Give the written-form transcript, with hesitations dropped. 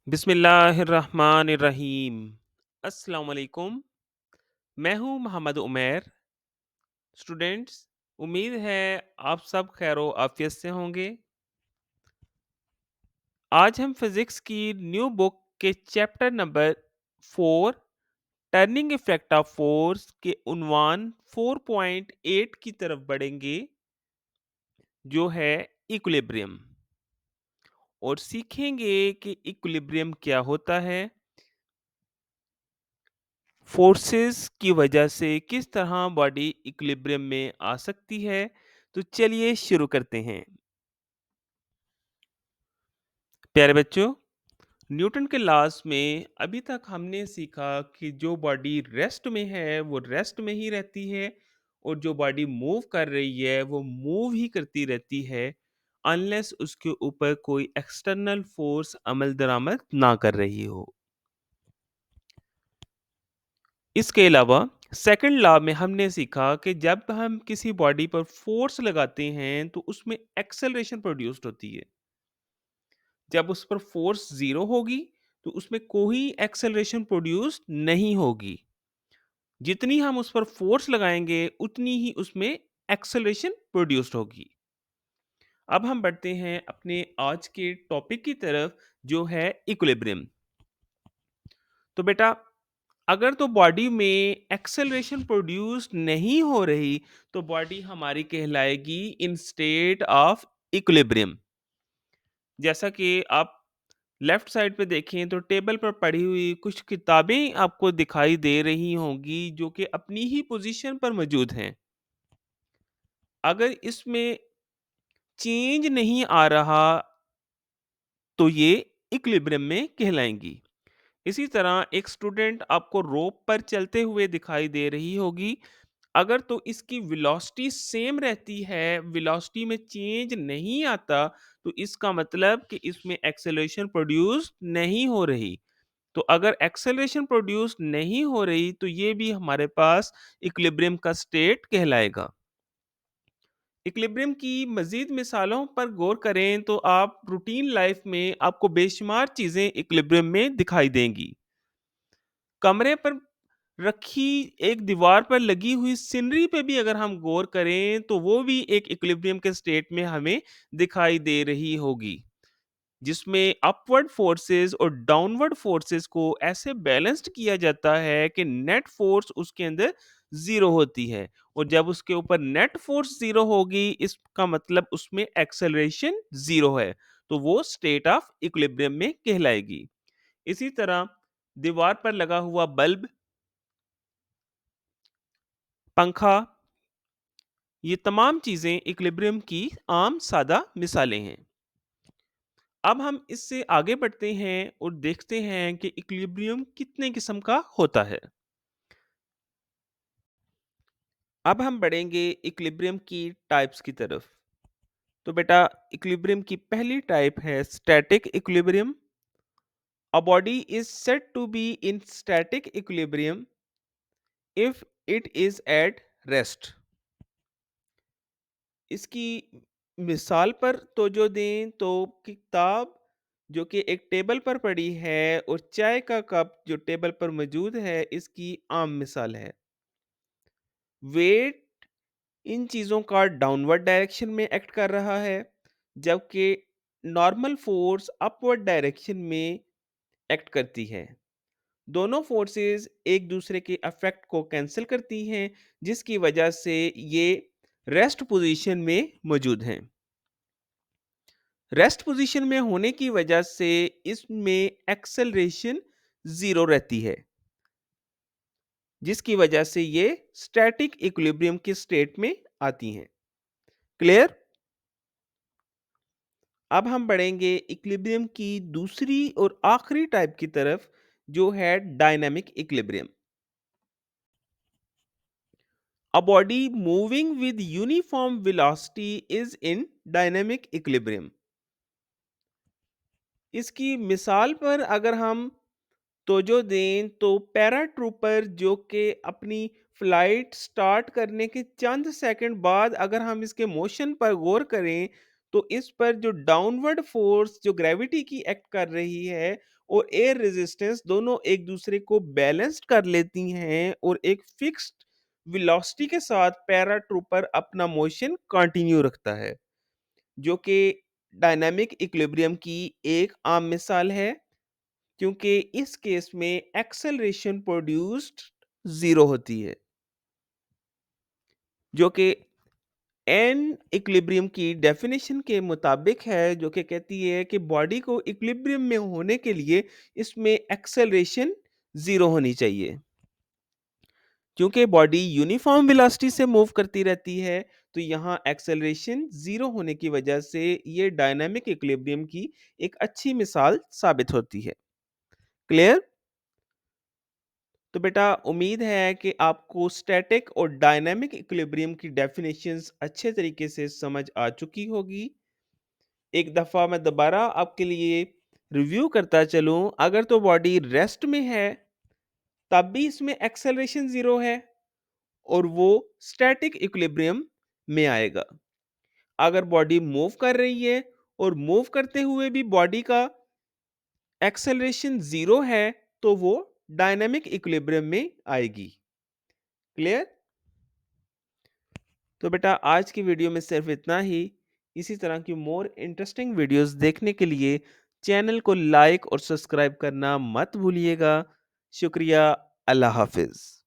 बिस्मिल्लाहिर्रहमानिर्रहीम। अस्सलाम वालेकुम। मैं हूँ मोहम्मद उमैर। स्टूडेंट्स, उम्मीद है आप सब खैरो आफियत से होंगे। आज हम फिजिक्स की न्यू बुक के chapter number 4 turning effect of force के उन्वान 4.8 की तरफ बढ़ेंगे, जो है इक्विलिब्रियम, और सीखेंगे कि इक्विलिब्रियम क्या होता है, फोर्सेस की वजह से किस तरह बॉडी इक्विलिब्रियम में आ सकती है। तो चलिए शुरू करते हैं। प्यारे बच्चों, न्यूटन के लॉज में अभी तक हमने सीखा कि जो बॉडी रेस्ट में है वो रेस्ट में ही रहती है, और जो बॉडी मूव कर रही है वो मूव ही करती रहती है, अनलेस उसके ऊपर कोई एक्सटर्नल फोर्स अमल दरामद ना कर रही हो। इसके अलावा सेकंड लॉ में हमने सीखा कि जब हम किसी बॉडी पर फोर्स लगाते हैं तो उसमें एक्सेलरेशन प्रोड्यूस्ड होती है। जब उस पर फोर्स जीरो होगी तो उसमें कोई एक्सेलरेशन प्रोड्यूस नहीं होगी। जितनी हम उस पर फोर्स लगाएंगे उतनी ही उसमें एक्सेलरेशन प्रोड्यूस्ड होगी। अब हम बढ़ते हैं अपने आज के टॉपिक की तरफ, जो है इक्विलिब्रियम। तो बेटा, अगर तो बॉडी में एक्सेलरेशन प्रोड्यूस नहीं हो रही तो बॉडी हमारी कहलाएगी इन स्टेट ऑफ इक्विलिब्रियम। जैसा कि आप लेफ्ट साइड पे देखें तो टेबल पर पड़ी हुई कुछ किताबें आपको दिखाई दे रही होंगी, जो कि अपनी ही पोजीशन पर मौजूद हैं। अगर इसमें चेंज नहीं आ रहा तो ये इक्विलिब्रियम में कहलाएंगी। इसी तरह एक स्टूडेंट आपको रोप पर चलते हुए दिखाई दे रही होगी। अगर तो इसकी वेलोसिटी सेम रहती है, वेलोसिटी में चेंज नहीं आता, तो इसका मतलब कि इसमें एक्सेलरेशन प्रोड्यूस नहीं हो रही। तो अगर एक्सेलरेशन प्रोड्यूस नहीं हो रही तो ये भी हमारे पास इक्विलिब्रियम का स्टेट कहलाएगा। इक्विलिब्रियम की मजीद मिसालों पर गौर करें तो आप रूटीन लाइफ में आपको बेशुमार चीजें इक्विलिब्रियम में दिखाई देंगी। कमरे पर रखी एक दीवार पर लगी हुई सीनरी पे भी अगर हम गौर करें तो वो भी एक इक्विलिब्रियम के स्टेट में हमें दिखाई दे रही होगी, जिसमें अपवर्ड फोर्सेस और डाउनवर्ड फोर्सेस को ऐसे बैलेंस्ड किया जाता है कि नेट फोर्स उसके अंदर जीरो होती है। और जब उसके ऊपर नेट फोर्स जीरो होगी, इसका मतलब उसमें एक्सेलरेशन जीरो है, तो वो स्टेट ऑफ इक्विलिब्रियम में कहलाएगी। इसी तरह दीवार पर लगा हुआ बल्ब, पंखा, ये तमाम चीजें इक्विलिब्रियम की आम सादा मिसालें हैं। अब हम इससे आगे बढ़ते हैं और देखते हैं कि इक्विलिब्रियम कितने किस्म का होता है। अब हम बढ़ेंगे इक्विलिब्रियम की टाइप्स की तरफ। तो बेटा, इक्विलिब्रियम की पहली टाइप है static equilibrium. A body is said to be in static equilibrium if it is at rest. इसकी मिसाल पर तो जो दें तो किताब जो कि एक टेबल पर पड़ी है और चाय का कप जो टेबल पर मौजूद है, इसकी आम मिसाल है। वेट इन चीज़ों का डाउनवर्ड डायरेक्शन में एक्ट कर रहा है, जबकि नॉर्मल फोर्स अपवर्ड डायरेक्शन में एक्ट करती है। दोनों फोर्सेस एक दूसरे के अफेक्ट को कैंसिल करती हैं, जिसकी वजह से ये रेस्ट पोजीशन में मौजूद हैं। रेस्ट पोजीशन में होने की वजह से इसमें एक्सेलरेशन जीरो रहती है, जिसकी वजह से ये स्टैटिक इक्विलिब्रियम के स्टेट में आती हैं। क्लियर? अब हम बढ़ेंगे इक्विलिब्रियम की दूसरी और आखिरी टाइप की तरफ, जो है dynamic equilibrium. A body moving with uniform velocity is in dynamic equilibrium. इसकी मिसाल पर अगर हम तो जो दें तो पैराट्रूपर जो कि अपनी फ्लाइट स्टार्ट करने के चंद सेकंड बाद अगर हम इसके मोशन पर गौर करें तो इस पर जो डाउनवर्ड फोर्स जो ग्रेविटी की एक्ट कर रही है और एयर रेजिस्टेंस दोनों एक दूसरे को बैलेंस्ड कर लेती हैं और एक फिक्स्ड वेलोसिटी के साथ पैराट्रूपर अपना मोशन कंटिन्यू रखता है, जो कि डायनामिक इक्विलिब्रियम की एक आम मिसाल है, क्योंकि इस केस में एक्सेलरेशन प्रोड्यूस्ड जीरो होती है, जो कि एन इक्विलिब्रियम की डेफिनेशन के मुताबिक है, जो कि कहती है कि बॉडी को इक्विलिब्रियम में होने के लिए इसमें एक्सेलरेशन जीरो होनी चाहिए। क्योंकि बॉडी यूनिफॉर्म वेलोसिटी से मूव करती रहती है, तो यहाँ एक्सेलरेशन जीरो होने की वजह से ये डायनामिक इक्विलिब्रियम की एक अच्छी मिसाल साबित होती है। क्लियर? तो बेटा उम्मीद है कि आपको स्टैटिक और डायनामिक इक्विलिब्रियम की डेफिनेशंस अच्छे तरीके से समझ आ चुकी होगी। एक दफ़ा मैं दोबारा आपके लिए रिव्यू करता चलूं, अगर तो बॉडी रेस्ट में है तब भी इसमें एक्सेलरेशन जीरो है और वो स्टैटिक इक्विलिब्रियम में आएगा। अगर बॉडी मूव कर रही है और मूव करते हुए भी बॉडी का एक्सेलरेशन जीरो है, तो वो डायनामिक इक्विलिब्रियम में आएगी। क्लियर? तो बेटा आज की वीडियो में सिर्फ इतना ही। इसी तरह की मोर इंटरेस्टिंग वीडियोस देखने के लिए चैनल को लाइक और सब्सक्राइब करना मत भूलिएगा। शुक्रिया। अल्लाह हाफिज़।